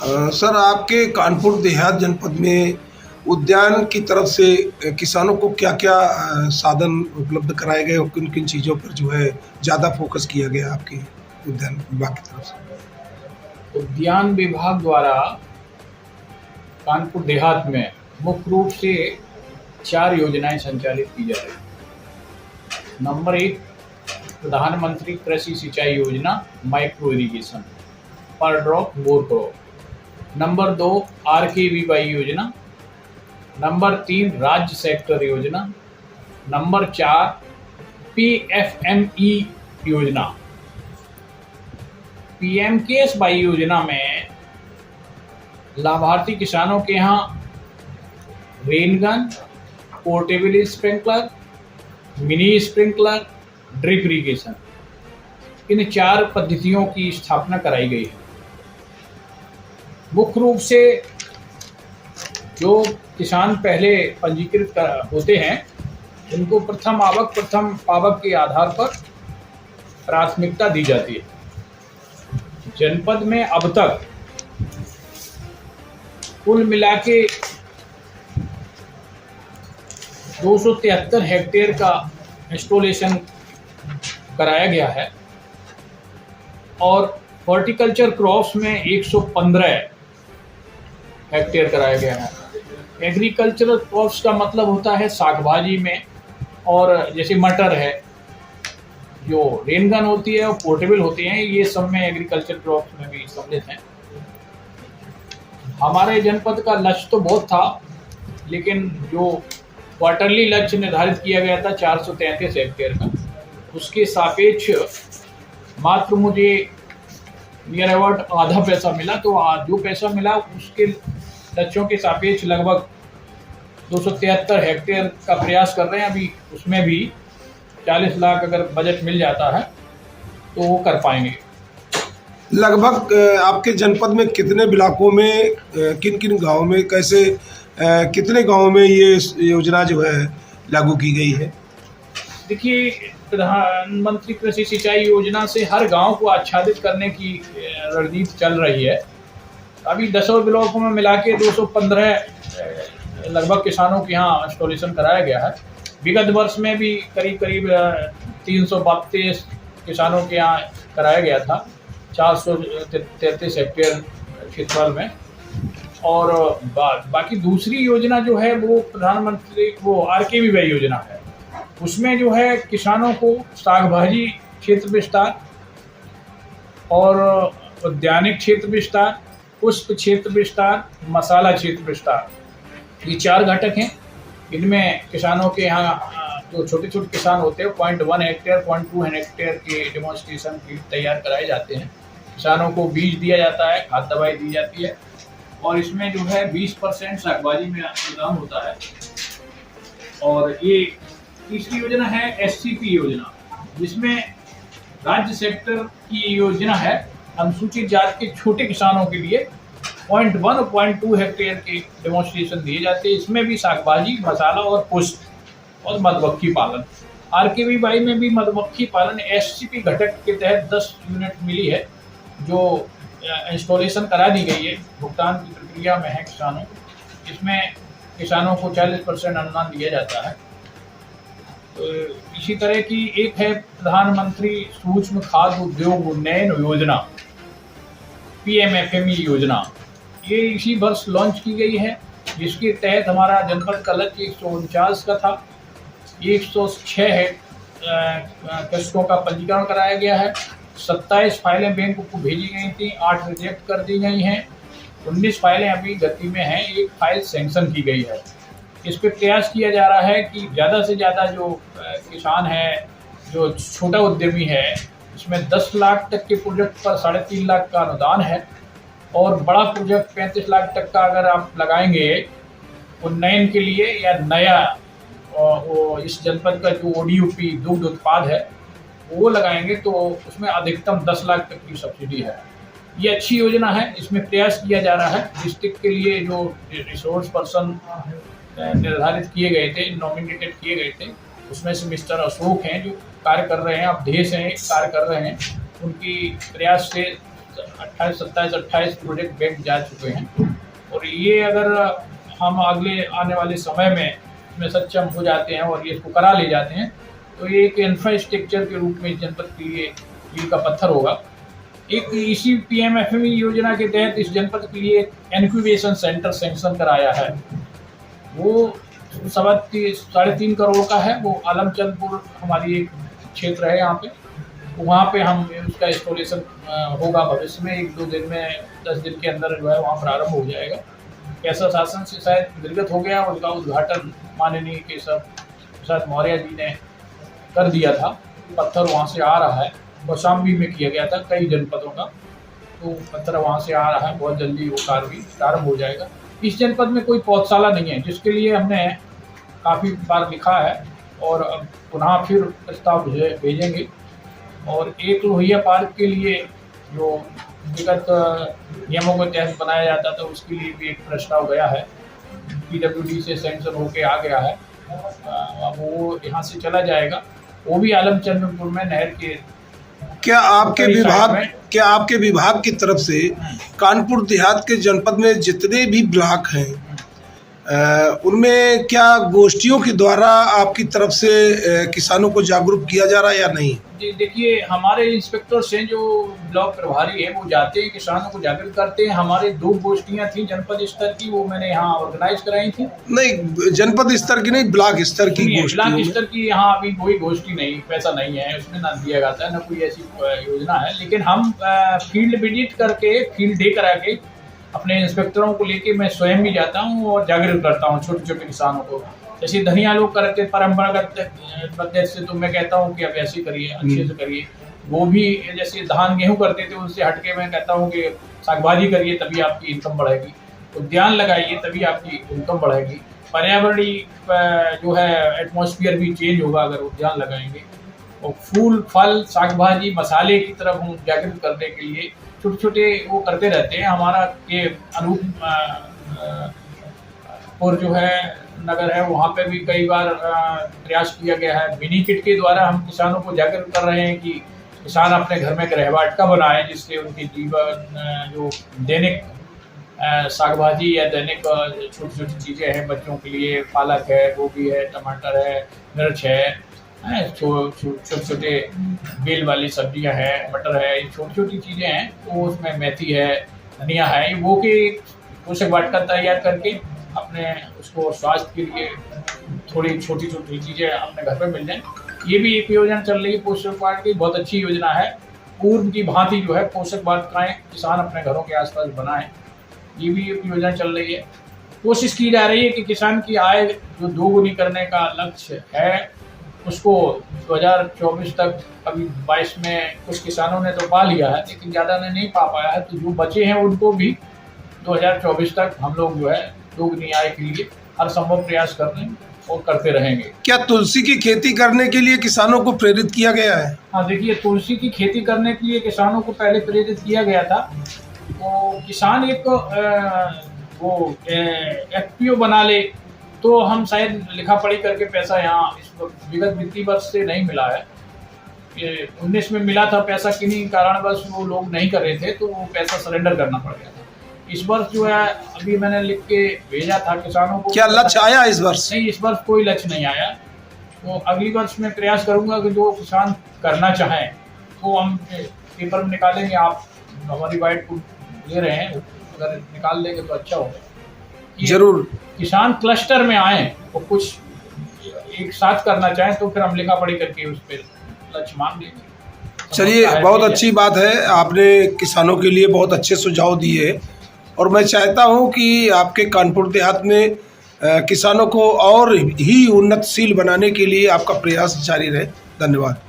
Sir, आपके कानपुर देहात जनपद में उद्यान की तरफ से किसानों को क्या-क्या साधन उपलब्ध कराए गए और किन-किन चीज़ों पर जो है ज़्यादा फोकस किया गया आपके उद्यान विभाग की तरफ से? उद्यान विभाग द्वारा कानपुर देहात में मुख्य रूप से 4 योजनाएं संचालित की जा रही। नंबर 1, प्रधानमंत्री कृषि सिंचाई योजना माइक्रो इरिगेशन पर drop more crop. Number 2, RKVY योजना। नंबर 3, राज्य सेक्टर योजना। नंबर 4, PFME योजना। PMKSY योजना में लाभार्थी किसानों के यहाँ rain gun, portable sprinkler, mini sprinkler, drip irrigation, इन 4 पद्धतियों की स्थापना कराई गई है। मुख्य रूप से जो किसान पहले पंजीकृत होते हैं उनको प्रथम पावक के आधार पर प्राथमिकता दी जाती है। जनपद में अब तक कुल मिला के 273 हेक्टेयर का इंस्टॉलेशन कराया गया है और हॉर्टिकल्चर क्रॉप्स में 115 हेक्टेयर कराया गया है। एग्रीकल्चरल क्रॉप्स का मतलब होता है साग भाजी में, और जैसे मटर है, जो रेन गन होती है और पोर्टेबल होती हैं, ये सब में एग्रीकल्चर क्रॉप्स में भी सम्मिलित हैं। हमारे जनपद का लक्ष्य तो बहुत था, लेकिन जो क्वार्टरली लक्ष्य निर्धारित किया गया था 433 हेक्टेयर का, उसके सापेक्ष मात्र मुझे नियर अबाउट आधा पैसा मिला। तो जो पैसा मिला उसके लक्ष्यों के सापेक्ष लगभग 273 हेक्टेयर का प्रयास कर रहे हैं। अभी उसमें भी 40 लाख अगर बजट मिल जाता है तो वो कर पाएंगे। लगभग आपके जनपद में कितने ब्लॉकों में, किन-किन गाँव में, कैसे कितने गाँव में ये योजना जो है लागू की गई है? देखिए, प्रधानमंत्री कृषि सिंचाई योजना से हर गांव को आच्छादित करने की रणनीति चल रही है। अभी 10 ब्लॉकों में मिला के 215 लगभग किसानों के यहाँ इंस्टॉलेशन कराया गया है। विगत वर्ष में भी करीब 332 किसानों के यहाँ कराया गया था 433 हेक्टेयर क्षेत्रफल में। और बाकी दूसरी योजना जो है वो प्रधानमंत्री RKVY योजना है। उसमें जो है किसानों को साग भाजी क्षेत्र विस्तार और उद्यानिक क्षेत्र विस्तार, पुष्प क्षेत्र विस्तार, मसाला क्षेत्र विस्तार, ये 4 घटक हैं। इनमें किसानों के यहाँ जो छोटे छोटे किसान होते हैं 0.1 हेक्टेयर 0.2 हेक्टेयर के डेमोन्स्ट्रेशन किट तैयार कराए जाते हैं। किसानों को बीज दिया जाता है, खाद दवाई दी जाती है, और इसमें जो है 20% शाकभाजी में अनुदान होता है। और ये तीसरी योजना है SCP योजना, जिसमें राज्य सेक्टर की योजना है। अनुसूचित जाति के छोटे किसानों के लिए 0.1 और 0.2 हेक्टेयर के डेमोन्स्ट्रेशन दिए जाते हैं। इसमें भी शाकभाजी, मसाला और पुष्प और मधुमक्खी पालन। RKVY में भी मधुमक्खी पालन SCP घटक के तहत 10 यूनिट मिली है, जो इंस्टॉलेशन करा दी गई है, भुगतान की प्रक्रिया में है किसानों। इसमें किसानों को 40% अनुदान दिया जाता है। तो इसी तरह की एक है प्रधानमंत्री सूक्ष्म खाद्य उद्योग उन्नयन योजना PMFME योजना। ये इसी वर्ष लॉन्च की गई है, जिसके तहत हमारा जनपद का लक्ष्य 149 का था। 106 कृषकों का पंजीकरण कराया गया है। 27 फाइलें बैंक को भेजी गई थी, 8 रिजेक्ट कर दी गई हैं, 19 फाइलें अभी गति में हैं, 1 फाइल सैंक्शन की गई है। इस पे प्रयास किया जा रहा है कि ज़्यादा से ज़्यादा जो किसान है, जो छोटा उद्यमी है, इसमें 10 लाख तक के प्रोजेक्ट पर 3.5 लाख का अनुदान है, और बड़ा प्रोजेक्ट 35 लाख तक का अगर आप लगाएंगे उन्नयन के लिए या नया वो इस जनपद का जो ODUP दुग्ध उत्पाद है वो लगाएंगे, तो उसमें अधिकतम 10 लाख तक की सब्सिडी है। ये अच्छी योजना है। इसमें प्रयास किया जा रहा है। डिस्ट्रिक्ट के लिए जो रिसोर्स पर्सन निर्धारित किए गए थे, नॉमिनेटेड किए गए थे, उसमें से मिस्टर अशोक हैं जो कार्य कर रहे हैं, अवधेश हैं कार्य कर रहे हैं। उनकी प्रयास से 28, 27, 28 प्रोजेक्ट बैंक जा चुके हैं। और ये अगर हम अगले आने वाले समय में इसमें सक्षम हो जाते हैं और ये इसको करा ले जाते हैं तो ये एक इंफ्रास्ट्रक्चर के रूप में इस जनपद के लिए मील का पत्थर होगा। एक इसी PMFME योजना के तहत इस जनपद के लिए इनक्यूबेशन सेंटर सैंक्शन कराया है। वो 3.5 करोड़ का है। वो आलमचंदपुर हमारी एक क्षेत्र है यहाँ पे, वहाँ पे हम उसका इंस्टॉलेशन होगा भविष्य में 1-2 दिन में, 10 दिन के अंदर जो है वहाँ प्रारंभ हो जाएगा। कैसा शासन से शायद निर्गत हो गया, उसका उद्घाटन माननीय केशव प्रसाद मौर्य जी ने कर दिया था। पत्थर वहाँ से आ रहा है, कौशाम्बी में किया गया था कई जनपदों का, तो पत्थर वहाँ से आ रहा है। बहुत जल्दी वो कार्य भी प्रारंभ हो जाएगा। इस जनपद में कोई पौधशाला नहीं है, जिसके लिए हमने काफ़ी बार लिखा है और अब पुनः फिर प्रस्ताव भेजेंगे। और एक लोहिया पार्क के लिए जो विगत नियमों के तहत बनाया जाता था उसके लिए भी एक प्रस्ताव गया है, PWD से सैंक्शन होके आ गया है। अब वो यहाँ से चला जाएगा, वो भी आलमचंदपुर में नहर के क्या आपके विभाग की तरफ से कानपुर देहात के जनपद में जितने भी ब्लॉक हैं उनमें क्या गोष्ठियों के द्वारा आपकी तरफ से किसानों को जागरूक किया जा रहा है या नहीं? जी देखिए, हमारे इंस्पेक्टर्स हैं जो ब्लॉक प्रभारी है, वो जाते हैं किसानों को जागरूक करते हैं। हमारे 2 गोष्ठियां थी जनपद स्तर की, वो मैंने यहाँ ऑर्गेनाइज कराई थी। नहीं, जनपद स्तर की नहीं, ब्लॉक स्तर की गोष्ठी। ब्लॉक स्तर की यहाँ अभी कोई गोष्ठी नहीं, पैसा नहीं है उसमें, ना दिया जाता है, ना कोई ऐसी योजना है। लेकिन हम फील्ड विजिट करके, फील्ड डे करा के अपने इंस्पेक्टरों को लेके मैं स्वयं भी जाता हूँ और जागरूक करता हूँ छोटे छोटे किसानों को। जैसे धनिया लोग करते परंपरागत पद्धति से, तो मैं कहता हूँ कि अब ऐसे करिए, अच्छे से करिए। गोभी जैसे धान गेहूँ करते थे उससे हटके मैं कहता हूँ कि सागबाजी करिए, तभी आपकी इनकम बढ़ेगी। उद्यान लगाइए, तभी आपकी इनकम बढ़ेगी। पर्यावरणीय जो है एटमॉस्फेयर भी चेंज होगा अगर उद्यान लगाएंगे। और फूल, फल, सागभाजी, मसाले की तरफ हम जागरूक करने के लिए छोटे छोटे वो करते रहते हैं। हमारा ये अनूपपुर जो है नगर है, वहाँ पे भी कई बार प्रयास किया गया है। मिनी किट के द्वारा हम किसानों को जागरूक कर रहे हैं कि किसान अपने घर में एक रहवाटका बनाए, जिससे उनकी जीवन जो दैनिक सागभाजी या दैनिक छोटी छोटी चीज़ें हैं बच्चों के लिए, पालक है, गोभी है, टमाटर है, मिर्च है, छोटे छोटे बेल वाली सब्जियां हैं, मटर है, ये छोटी छोटी चीज़ें हैं। वो उसमें मेथी है, धनिया है, वो के पोषक वाटिका तैयार करके अपने उसको स्वास्थ्य के लिए थोड़ी छोटी छोटी चीज़ें अपने घर पे मिल जाएं। ये भी एक योजना चल रही है पोषक वाटिका की, बहुत अच्छी योजना है। पूर्व की भांति जो है पोषक वाटिकाएं किसान अपने घरों के आसपास बनाएं, ये भी एक योजना चल रही है। कोशिश की जा रही है कि किसान की आय जो 2 गुनी करने का लक्ष्य है उसको 2024 तक, अभी 22 में कुछ किसानों ने तो पा लिया है लेकिन ज़्यादा ने नहीं पा पाया है, तो जो बचे हैं उनको भी 2024 तक हम लोग जो है 2 गुनी आय के लिए हर संभव प्रयास कर रहे हैं और करते रहेंगे। क्या तुलसी की खेती करने के लिए किसानों को प्रेरित किया गया है? हाँ देखिए, तुलसी की खेती करने के लिए किसानों को पहले प्रेरित किया गया था। तो किसान एक वो FPO बना ले तो हम शायद लिखा पढ़ी करके पैसा यहाँ इस विगत वित्तीय वर्ष से नहीं मिला है। ये 19 में मिला था पैसा, किन्हीं कारणवश वो लोग नहीं कर रहे थे तो वो पैसा सरेंडर करना पड़ गया था। इस वर्ष जो है अभी मैंने लिख के भेजा था किसानों को। क्या लक्ष्य आया इस वर्ष? नहीं, इस वर्ष कोई लक्ष्य नहीं आया। तो अगली वर्ष में प्रयास करूंगा कि जो किसान करना चाहें तो हम पेपर में निकालेंगे। आप हमारी वाइट को ले रहे हैं, अगर निकाल लेंगे तो अच्छा होगा। जरूर। किसान क्लस्टर में आए और कुछ एक साथ करना चाहें तो फिर हम लिखा पढ़ी करके उस पर लक्ष्य मान लेंगे। चलिए, बहुत अच्छी बात है, आपने किसानों के लिए बहुत अच्छे सुझाव दिए और मैं चाहता हूं कि आपके कानपुर देहात में किसानों को और ही उन्नतशील बनाने के लिए आपका प्रयास जारी रहे। धन्यवाद।